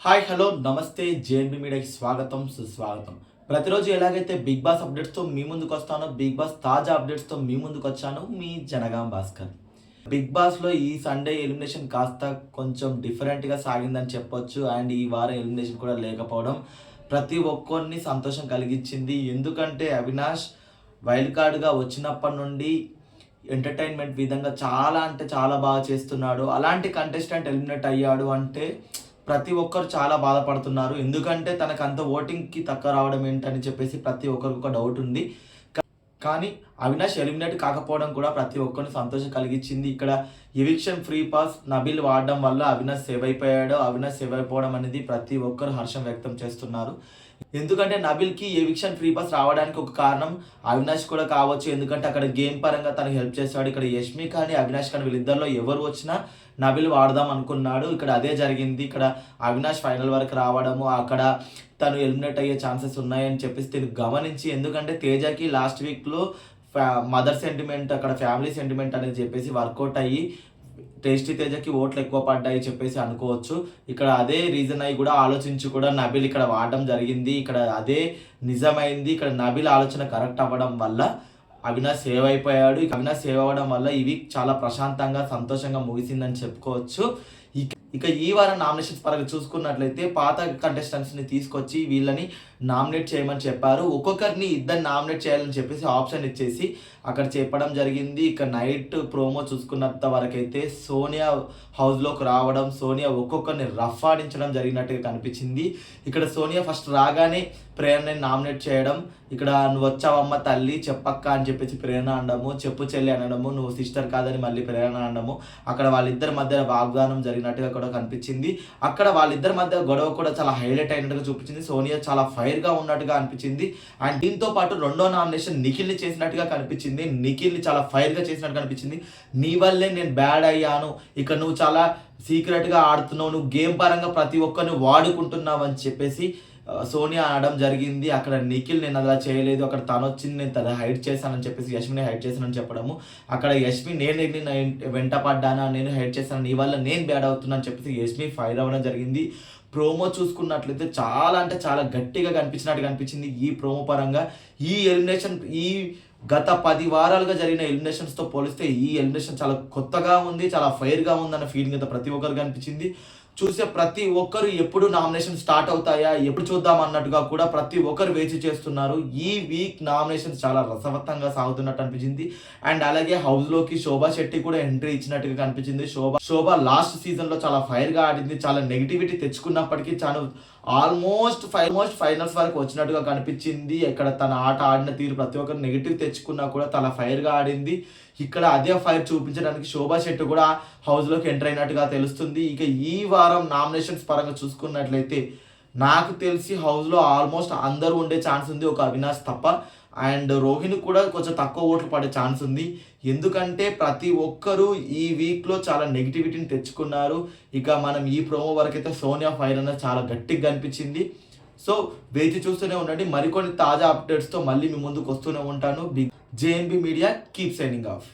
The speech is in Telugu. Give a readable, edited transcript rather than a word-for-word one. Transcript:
హాయ్ హలో నమస్తే జేఎన్బి మీడియాకి స్వాగతం సుస్వాగతం. ప్రతిరోజు ఎలాగైతే బిగ్ బాస్ అప్డేట్స్తో మీ ముందుకు వస్తానో, బిగ్ బాస్ తాజా అప్డేట్స్తో మీ ముందుకు వచ్చాను. మీ జనగాం భాస్కర్. బిగ్ బాస్లో ఈ సండే ఎలిమినేషన్ కాస్త కొంచెం డిఫరెంట్గా సాగిందని చెప్పొచ్చు. అండ్ ఈ వారం ఎలిమినేషన్ కూడా లేకపోవడం ప్రతి ఒక్కరిని సంతోషం కలిగించింది. ఎందుకంటే అవినాష్ వైల్డ్ కార్డ్గా వచ్చినప్పటి నుండి ఎంటర్టైన్మెంట్ విధంగా చాలా అంటే చాలా బాగా చేస్తున్నాడు. అలాంటి కంటెస్టెంట్ ఎలిమినేట్ అయ్యాడు అంటే ప్రతి ఒక్కరు చాలా బాధపడుతున్నారు. ఎందుకంటే తనకు అంత ఓటింగ్‌కి తక్కువ రావడం ఏంటని చెప్పేసి ప్రతి ఒక్కరికి ఒక డౌట్ ఉంది. కానీ అవినాష్ ఎలిమినేట్ కాకపోవడం కూడా ప్రతి ఒక్కరిని సంతోషం కలిగించింది. ఇక్కడ ఎవిక్షన్ ఫ్రీ పాస్ నబీల్ వాడడం వల్ల అవినాష్ సేవ్ అయిపోయాడు. అవినాష్ సేవ్ అయిపోవడం అనేది ప్రతి ఒక్కరు హర్షం వ్యక్తం చేస్తున్నారు. ఎందుకంటే నబీల్‌కి ఎవిక్షన్ ఫ్రీ పాస్ రావడానికి ఒక కారణం అవినాష్ కూడా కావచ్చు. ఎందుకంటే అక్కడ గేమ్ పరంగా తనకు హెల్ప్ చేశాడు. ఇక్కడ యష్మి కానీ అవినాష్ కానీ వీళ్ళిద్దరిలో ఎవరు వచ్చినా నబీల్ వాడదాం అనుకున్నాడు. ఇక్కడ అదే జరిగింది. ఇక్కడ అవినాష్ ఫైనల్ వరకు రావడము, అక్కడ తను ఎలిమినేట్ అయ్యే ఛాన్సెస్ ఉన్నాయని చెప్పేసి తిను గమనించి, ఎందుకంటే తేజకి లాస్ట్ వీక్లో మదర్ సెంటిమెంట్, అక్కడ ఫ్యామిలీ సెంటిమెంట్ అనేది చెప్పేసి వర్కౌట్ అయ్యి టేస్టీ తేజకి ఓట్లు ఎక్కువ పడ్డాయి చెప్పేసి అనుకోవచ్చు. ఇక్కడ అదే రీజన్ అయ్యి కూడా ఆలోచించి కూడా నబీల్ ఇక్కడ వాడడం జరిగింది. ఇక్కడ అదే నిజమైంది. ఇక్కడ నబీల్ ఆలోచన కరెక్ట్ అవ్వడం వల్ల అవినాష్ సేవ్ అయిపోయాడు. అవినాష్ సేవ్ అవ్వడం వల్ల ఈ వీక్ చాలా ప్రశాంతంగా సంతోషంగా ముగిసిందని చెప్పుకోవచ్చు. ఇక ఈ వారం నామినేషన్స్ పరంగా చూసుకున్నట్లయితే పాత కంటెస్టెంట్స్ని తీసుకొచ్చి వీళ్ళని నామినేట్ చేయమని చెప్పారు. ఒక్కొక్కరిని ఇద్దరు నామినేట్ చేయాలని చెప్పేసి ఆప్షన్ ఇచ్చేసి అక్కడ చెప్పడం జరిగింది. ఇక నైట్ ప్రోమో చూసుకున్నంత వరకైతే సోనియా హౌస్లోకి రావడం, సోనియా ఒక్కొక్కరిని రఫ్ ఆడించడం జరిగినట్టుగా కనిపించింది. ఇక్కడ సోనియా ఫస్ట్ రాగానే ప్రేరణని నామినేట్ చేయడం, ఇక్కడ నువ్వు వచ్చావమ్మ తల్లి చెప్పక్క అని చెప్పేసి ప్రేరణ అనడము, చెప్పు చెల్లి అనడము, నువ్వు సిస్టర్ కాదని మళ్ళీ ప్రేరణ అనడము, అక్కడ వాళ్ళిద్దరి మధ్య వాగ్దానం జరిగినట్టుగా కూడా కనిపించింది. అక్కడ వాళ్ళిద్దరి మధ్య గొడవ కూడా చాలా హైలైట్ అయినట్టుగా చూపించింది. సోనియా చాలా ఫైర్గా ఉన్నట్టుగా అనిపించింది. అండ్ దీంతో పాటు రెండో నామినేషన్ నిఖిల్ని చేసినట్టుగా కనిపించింది. నిఖిల్ని చాలా ఫైర్గా చేసినట్టు కనిపించింది. నీ వల్లే నేను బ్యాడ్ అయ్యాను, ఇక నువ్వు చాలా సీక్రెట్గా ఆడుతున్నావు, నువ్వు గేమ్ పరంగా ప్రతి ఒక్కరిని వాడుకుంటున్నావు అని చెప్పేసి సోనియా అనడం జరిగింది. అక్కడ నిఖిల్ నేను అలా చేయలేదు, అక్కడ తను వచ్చింది నేను తన హైడ్ చేశానని చెప్పేసి యష్మిని హైడ్ చేశానని చెప్పడము, అక్కడ యష్మి నేను వెంట పడ్డానా, నేను హైడ్ చేశాను, నీ వల్ల నేను బ్యాడ్ అవుతున్నా అని చెప్పేసి యష్మి ఫైర్ అవ్వడం జరిగింది. ప్రోమో చూసుకున్నట్లయితే చాలా అంటే చాలా గట్టిగా కనిపించినట్టు కనిపించింది. ఈ ప్రోమో పరంగా ఈ ఎలిమినేషన్ ఈ గత 10 వారాలుగా జరిగిన ఎలిమినేషన్స్తో పోలిస్తే ఈ ఎలిమినేషన్ చాలా కొత్తగా ఉంది, చాలా ఫైర్గా ఉందన్న ఫీలింగ్ అయితే ప్రతి ఒక్కరికి అనిపించింది. చూసే ప్రతి ఒక్కరు ఎప్పుడు నామినేషన్ స్టార్ట్ అవుతాయా, ఎప్పుడు చూద్దాం అన్నట్టుగా కూడా ప్రతి ఒక్కరు వేచి చేస్తున్నారు. ఈ వీక్ నామినేషన్స్ చాలా రసవత్తంగా సాగుతున్నట్టు అనిపించింది. అండ్ అలాగే హౌస్లోకి శోభా శెట్టి కూడా ఎంట్రీ ఇచ్చినట్టుగా కనిపించింది. శోభ లాస్ట్ సీజన్లో చాలా ఫైర్గా ఆడింది, చాలా నెగిటివిటీ తెచ్చుకున్నప్పటికీ చాలా ఆల్మోస్ట్ ఫైనల్స్ వరకు వచ్చినట్టుగా కనిపించింది. ఇక్కడ తన ఆట ఆడిన తీరు ప్రతి ఒక్కరు నెగిటివ్ తెచ్చుకున్నా కూడా చాలా ఫైర్గా ఆడింది. ఇక్కడ అదే ఫైర్ చూపించడానికి శోభా శెట్టి కూడా హౌస్లోకి ఎంటర్ అయినట్టుగా తెలుస్తుంది. ఇక ఈ వారం నామినేషన్స్ పరంగా చూసుకున్నట్లయితే నాకు తెలిసి హౌస్లో ఆల్మోస్ట్ అందరూ ఉండే ఛాన్స్ ఉంది, ఒక అవినాష్ తప్ప. అండ్ రోహిణి కూడా కొంచెం తక్కువ ఓట్లు పడే ఛాన్స్ ఉంది. ఎందుకంటే ప్రతి ఒక్కరూ ఈ వీక్లో చాలా నెగిటివిటీని తెచ్చుకున్నారు. ఇక మనం ఈ ప్రోమో వరకు అయితే సోనియా ఫైర్ అనేది చాలా గట్టిగా కనిపించింది. సో వేచి చూస్తూనే ఉండండి. మరికొన్ని తాజా అప్డేట్స్తో మళ్ళీ మీ ముందుకు వస్తూనే ఉంటాను. JNB media keep signing off.